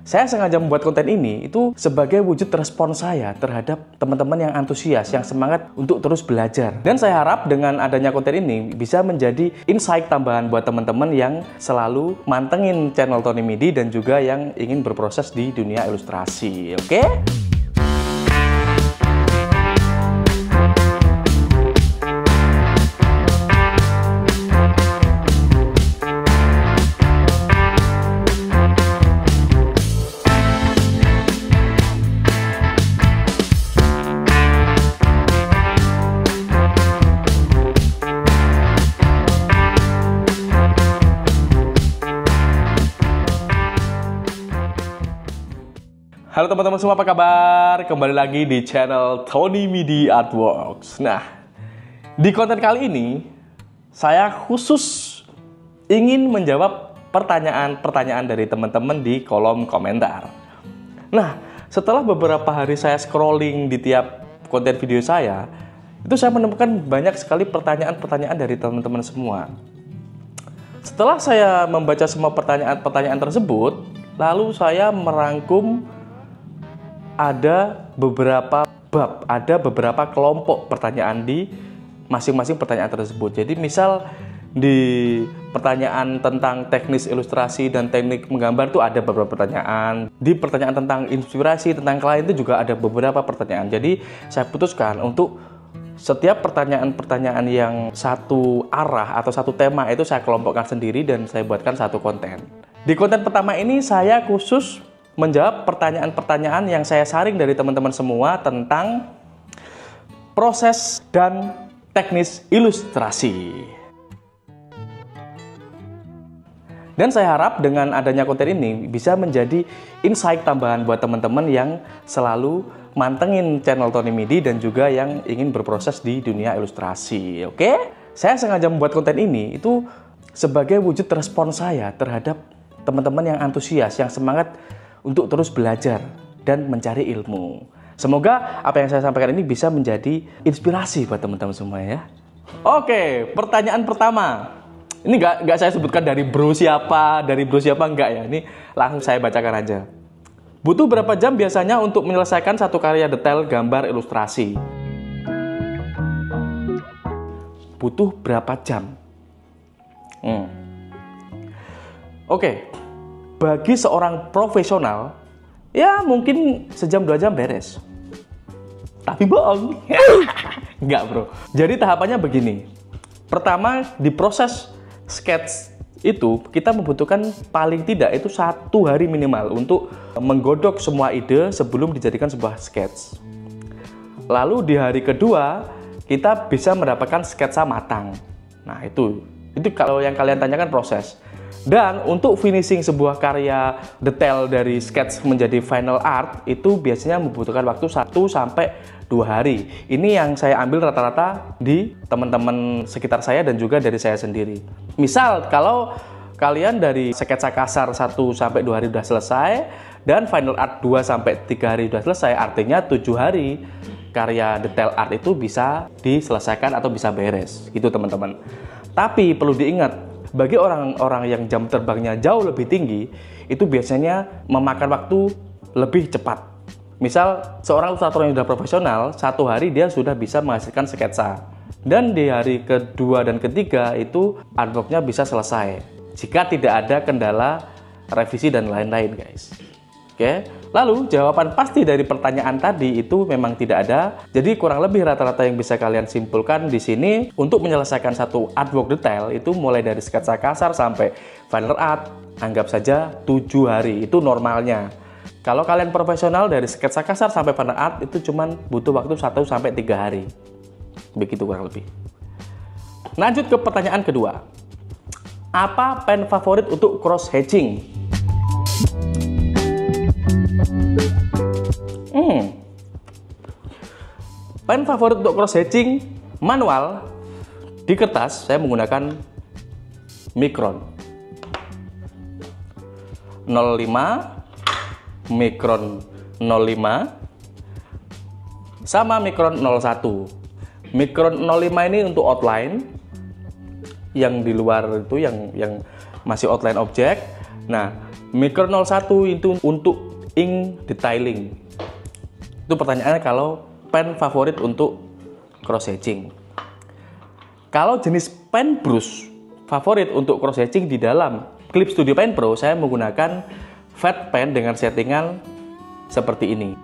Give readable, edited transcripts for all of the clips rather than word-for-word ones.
Saya sengaja membuat konten ini itu sebagai wujud respon saya terhadap teman-teman yang antusias, yang semangat untuk terus belajar. Dan saya harap dengan adanya konten ini bisa menjadi insight tambahan buat teman-teman yang selalu mantengin channel Tony Midi dan juga yang ingin berproses di dunia ilustrasi. Oke? Halo teman-teman semua, apa kabar? Kembali lagi di channel Tony Midi Artworks. Nah, di konten kali ini saya khusus ingin menjawab pertanyaan-pertanyaan dari teman-teman di kolom komentar. Nah, setelah beberapa hari saya scrolling di tiap konten video saya, itu saya menemukan banyak sekali pertanyaan-pertanyaan dari teman-teman semua. Setelah saya membaca semua pertanyaan-pertanyaan tersebut, lalu saya merangkum ada beberapa bab, ada beberapa kelompok pertanyaan di masing-masing pertanyaan tersebut. Jadi misal di pertanyaan tentang teknis ilustrasi dan teknik menggambar itu ada beberapa pertanyaan. Di pertanyaan tentang inspirasi, tentang klien itu juga ada beberapa pertanyaan. Jadi saya putuskan untuk setiap pertanyaan-pertanyaan yang satu arah atau satu tema itu saya kelompokkan sendiri dan saya buatkan satu konten. Di konten pertama ini saya khusus menjawab pertanyaan-pertanyaan yang saya saring dari teman-teman semua tentang proses dan teknis ilustrasi. Dan saya harap dengan adanya konten ini bisa menjadi insight tambahan buat teman-teman yang selalu mantengin channel Tony Midi dan juga yang ingin berproses di dunia ilustrasi. Oke? Saya sengaja membuat konten ini itu sebagai wujud respon saya terhadap teman-teman yang antusias, yang semangat untuk terus belajar dan mencari ilmu. Semoga apa yang saya sampaikan ini bisa menjadi inspirasi buat teman-teman semua ya. Oke, pertanyaan pertama. Ini nggak saya sebutkan dari bro siapa enggak ya. Ini langsung saya bacakan aja. Butuh berapa jam biasanya untuk menyelesaikan satu karya detail gambar ilustrasi? Butuh berapa jam? Oke. Bagi seorang profesional, ya mungkin sejam 2 jam beres. Tapi bohong. Enggak bro. Jadi tahapannya begini. Pertama, di proses sketch itu kita membutuhkan paling tidak itu 1 hari minimal untuk menggodok semua ide sebelum dijadikan sebuah sketch. Lalu di hari kedua kita bisa mendapatkan sketsa matang. Nah itu kalau yang kalian tanyakan proses. Dan untuk finishing sebuah karya detail dari sketch menjadi final art itu biasanya membutuhkan waktu 1 sampai 2 hari. Ini yang saya ambil rata-rata di teman-teman sekitar saya dan juga dari saya sendiri. Misal kalau kalian dari sketsa kasar 1 sampai 2 hari sudah selesai dan final art 2 sampai 3 hari sudah selesai, artinya 7 hari karya detail art itu bisa diselesaikan atau bisa beres. Gitu teman-teman. Tapi perlu diingat, bagi orang-orang yang jam terbangnya jauh lebih tinggi, itu biasanya memakan waktu lebih cepat. Misal, seorang ilustrator yang sudah profesional, 1 hari dia sudah bisa menghasilkan sketsa. Dan di hari kedua dan ketiga itu artworknya bisa selesai. Jika tidak ada kendala revisi dan lain-lain guys. Oke, lalu jawaban pasti dari pertanyaan tadi itu memang tidak ada. Jadi kurang lebih rata-rata yang bisa kalian simpulkan di sini untuk menyelesaikan satu artwork detail itu mulai dari sketsa kasar sampai final art, anggap saja 7 hari itu normalnya. Kalau kalian profesional dari sketsa kasar sampai final art itu cuman butuh waktu 1 sampai 3 hari. Begitu kurang lebih. Lanjut ke pertanyaan kedua. Apa pen favorit untuk cross hatching? Pen favorit untuk cross hatching manual di kertas saya menggunakan Micron 05, Micron 05 sama Micron 01. Micron 05 ini untuk outline, yang di luar itu yang masih outline objek. Nah, Micron 01 itu untuk ink detailing. Itu pertanyaannya kalau pen favorit untuk cross hatching. Kalau jenis pen brush favorit untuk cross hatching di dalam Clip Studio Pen Pro, saya menggunakan fat pen dengan settingan seperti ini.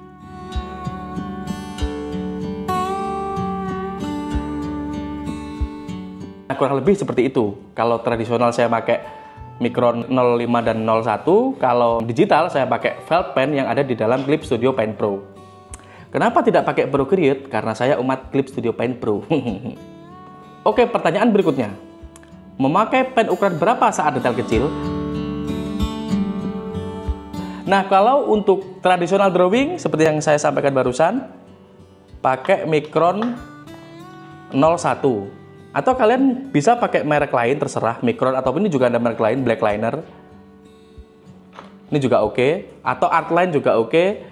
Nah, kurang lebih seperti itu. Kalau tradisional saya pakai Micron 05 dan 01, kalau digital saya pakai felt pen yang ada di dalam Clip Studio Pen Pro. Kenapa tidak pakai Procreate? Karena saya umat Clip Studio Pen Pro. Oke, pertanyaan berikutnya. Memakai pen ukuran berapa saat detail kecil? Nah, kalau untuk tradisional drawing seperti yang saya sampaikan barusan, pakai Micron 01. Atau kalian bisa pakai merek lain, terserah, Micron ataupun ini juga ada merek lain, Blackliner. Ini juga oke. Atau Artline juga oke.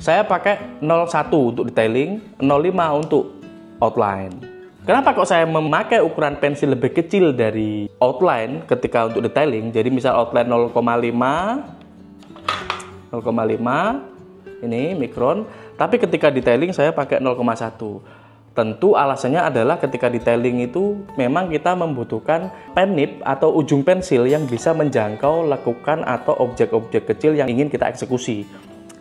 Saya pakai 01 untuk detailing, 05 untuk outline. Kenapa kok saya memakai ukuran pensil lebih kecil dari outline ketika untuk detailing? Jadi misal outline 0,5, ini Micron, tapi ketika detailing saya pakai 0,1. Tentu alasannya adalah ketika detailing itu memang kita membutuhkan pen nib atau ujung pensil yang bisa menjangkau lekukan atau objek-objek kecil yang ingin kita eksekusi.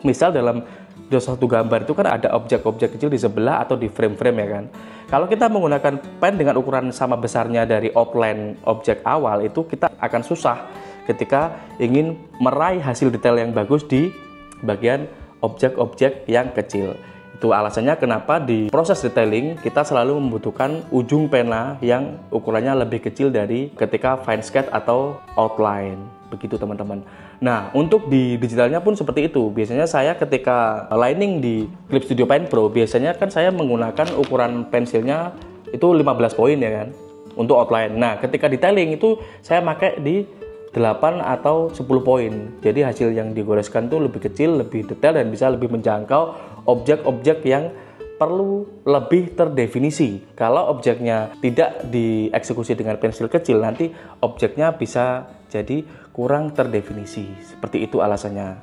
Misal dalam satu gambar itu kan ada objek-objek kecil di sebelah atau di frame-frame ya kan. Kalau kita menggunakan pen dengan ukuran sama besarnya dari outline objek awal, itu kita akan susah ketika ingin meraih hasil detail yang bagus di bagian objek-objek yang kecil. Itu alasannya kenapa di proses detailing kita selalu membutuhkan ujung pena yang ukurannya lebih kecil dari ketika fine sketch atau outline. Begitu teman-teman. Nah, untuk di digitalnya pun seperti itu. Biasanya saya ketika lining di Clip Studio Pen Pro, biasanya kan saya menggunakan ukuran pensilnya itu 15 poin ya kan, untuk outline. Nah, ketika detailing itu saya pakai di 8 atau 10 poin. Jadi hasil yang digoreskan itu lebih kecil, lebih detail, dan bisa lebih menjangkau objek-objek yang perlu lebih terdefinisi. Kalau objeknya tidak dieksekusi dengan pensil kecil, nanti objeknya bisa jadi kurang terdefinisi. Seperti itu alasannya.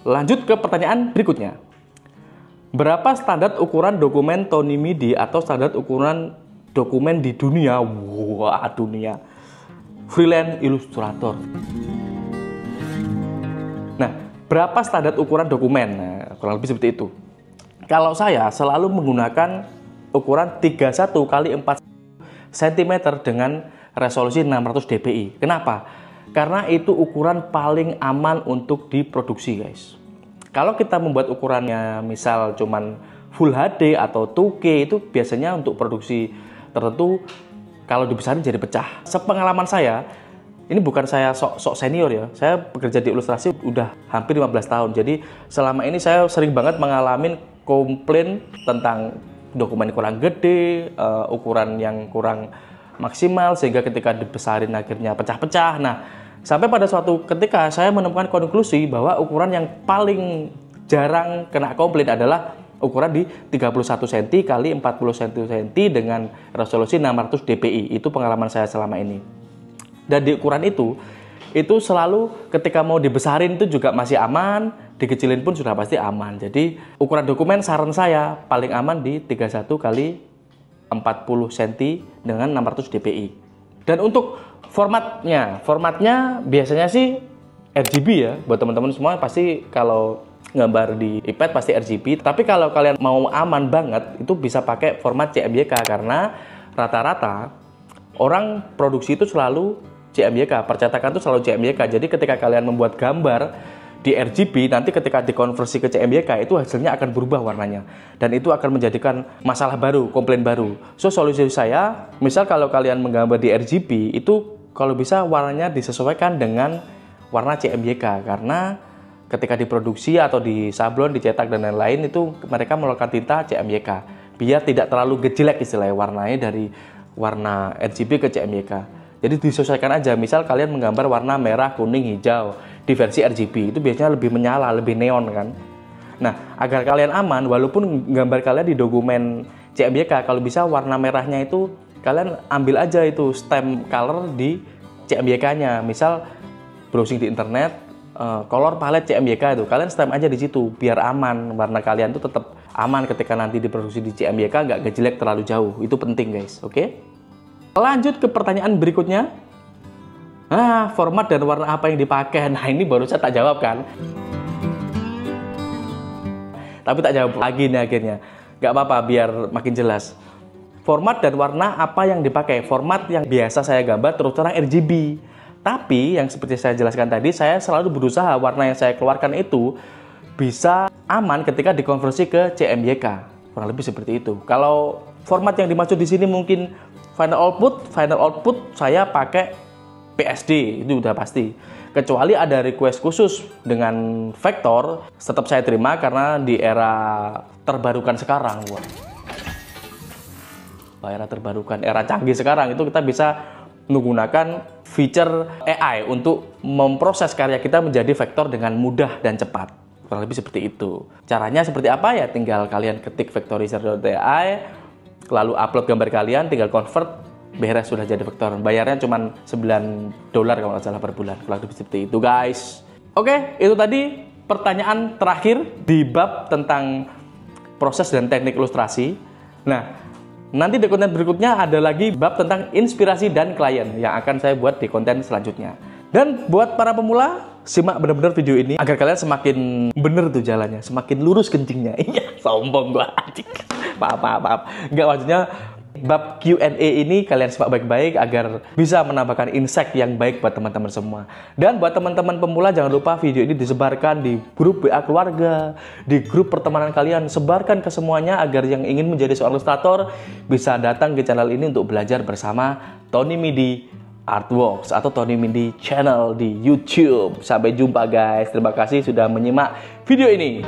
Lanjut ke pertanyaan berikutnya. Berapa standar ukuran dokumen Tony MIDI atau standar ukuran dokumen di dunia? Wah, dunia. Freelance Illustrator. Nah, berapa standar ukuran dokumen? Nah, kurang lebih seperti itu. Kalau saya selalu menggunakan ukuran 31 x 4 cm dengan resolusi 600 dpi. Kenapa? Karena itu ukuran paling aman untuk diproduksi, guys. Kalau kita membuat ukurannya misal cuman Full HD atau 2K, itu biasanya untuk produksi tertentu kalau dibesarin jadi pecah. Sepengalaman saya, ini bukan saya sok senior ya, saya bekerja di ilustrasi udah hampir 15 tahun. Jadi selama ini saya sering banget mengalami komplain tentang dokumen kurang gede, ukuran yang kurang maksimal, sehingga ketika dibesarin akhirnya pecah-pecah. Nah, sampai pada suatu ketika saya menemukan konklusi bahwa ukuran yang paling jarang kena komplain adalah ukuran di 31 cm x 40 cm dengan resolusi 600 dpi. Itu pengalaman saya selama ini. Dan di ukuran itu selalu ketika mau dibesarin itu juga masih aman, dikecilin pun sudah pasti aman. Jadi ukuran dokumen saran saya paling aman di 31 x 40 cm dengan 600 dpi. Dan untuk formatnya biasanya sih RGB ya. Buat teman-teman semua pasti kalau gambar di iPad pasti RGB, tapi kalau kalian mau aman banget itu bisa pakai format CMYK, karena rata-rata orang produksi itu selalu CMYK, percetakan itu selalu CMYK. Jadi ketika kalian membuat gambar di RGB, nanti ketika dikonversi ke CMYK itu hasilnya akan berubah warnanya, dan itu akan menjadikan masalah baru, komplain baru. So solusi saya, misal kalau kalian menggambar di RGB itu kalau bisa warnanya disesuaikan dengan warna CMYK, karena ketika diproduksi atau di sablon, dicetak dan lain-lain itu mereka melakukan tinta CMYK biar tidak terlalu gejlek istilahnya warnanya dari warna RGB ke CMYK. Jadi disesuaikan aja. Misal kalian menggambar warna merah, kuning, hijau di versi RGB itu biasanya lebih menyala, lebih neon kan. Nah, agar kalian aman walaupun gambar kalian di dokumen CMYK, kalau bisa warna merahnya itu kalian ambil aja itu stem color di CMYK-nya. Misal browsing di internet, color palette CMYK itu, kalian stem aja di situ biar aman, warna kalian tuh tetap aman ketika nanti diproduksi di CMYK, nggak ngejelek terlalu jauh. Itu penting guys, oke? Lanjut ke pertanyaan berikutnya. Format dan warna apa yang dipakai? Nah, ini baru saya tak jawab kan? Tapi tak jawab lagi nih akhirnya. Nggak apa-apa, biar makin jelas. Format dan warna apa yang dipakai? Format yang biasa saya gambar terus terang RGB. Tapi yang seperti saya jelaskan tadi, saya selalu berusaha warna yang saya keluarkan itu bisa aman ketika dikonversi ke CMYK. Kurang lebih seperti itu. Kalau format yang dimaksud di sini mungkin final output saya pakai PSD, itu udah pasti. Kecuali ada request khusus dengan vektor, tetap saya terima karena di era terbarukan sekarang, era terbarukan, era canggih sekarang itu kita bisa menggunakan feature AI untuk memproses karya kita menjadi vektor dengan mudah dan cepat. Kurang lebih seperti itu. Caranya seperti apa ya? Tinggal kalian ketik vectorizer.ai, lalu upload gambar kalian, tinggal convert, beres sudah jadi vektor. Bayarnya cuma $9 kalau nggak salah per bulan. Kurang lebih seperti itu guys. Oke, itu tadi pertanyaan terakhir di bab tentang proses dan teknik ilustrasi. Nah, nanti di konten berikutnya ada lagi bab tentang inspirasi dan klien yang akan saya buat di konten selanjutnya. Dan buat para pemula, simak benar-benar video ini agar kalian semakin bener tuh jalannya, semakin lurus kencingnya. Iya, sombong gua. Maaf. Enggak, maksudnya bab Q&A ini kalian simak baik-baik agar bisa menambahkan insight yang baik buat teman-teman semua. Dan buat teman-teman pemula, jangan lupa video ini disebarkan di grup WA keluarga, di grup pertemanan kalian, sebarkan ke semuanya agar yang ingin menjadi seorang ilustrator bisa datang ke channel ini untuk belajar bersama Tony Midi Artworks atau Tony Midi Channel di YouTube. Sampai jumpa guys. Terima kasih sudah menyimak video ini.